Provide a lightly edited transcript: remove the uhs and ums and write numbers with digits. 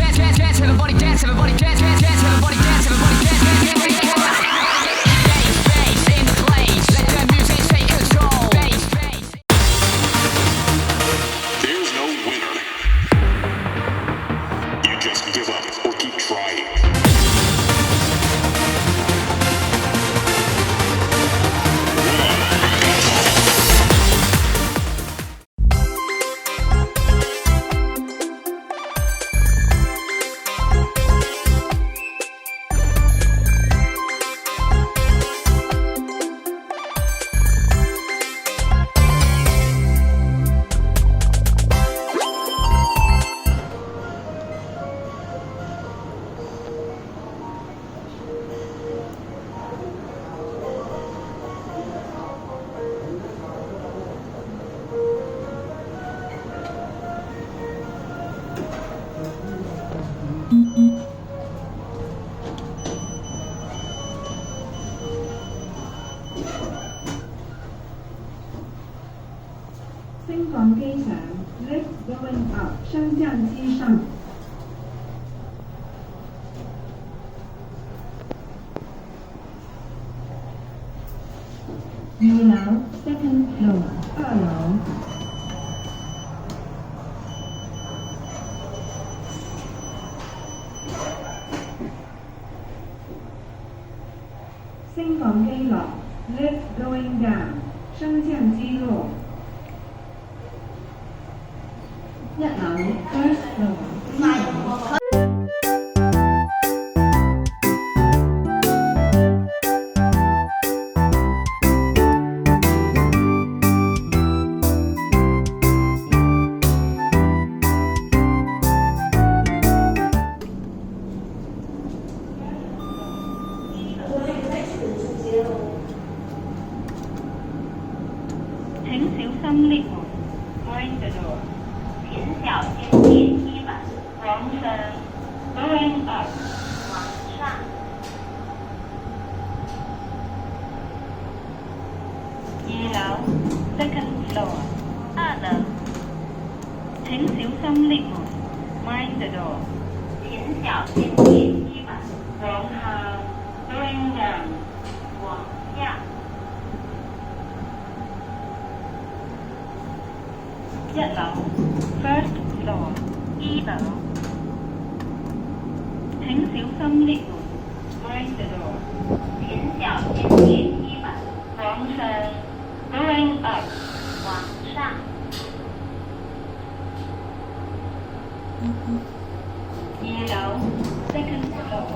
dance, dance, dance, everybody dance, everybody dance, dance, dance, everybody dance, everybody dance, dance, dance, dance, dance. Bass, bass in the place. Let that music take control. Bass, bass. There's no winner. You just give up or keep trying.升降機上 Lift going up 升降機上。2樓 second floor 2樓。升降機落 Lift going down 升降機落。1樓 first floor 請小心 lift 門 mind the door 请小心电梯门往上 going up 往上2樓 second floor 2樓請小心 lift 門 mind the door 請小心電梯門往下 going down 往下1樓 first floor 1樓請小心 lift 門 mind the door 請小心電梯門往上 going up 往上2樓 second floor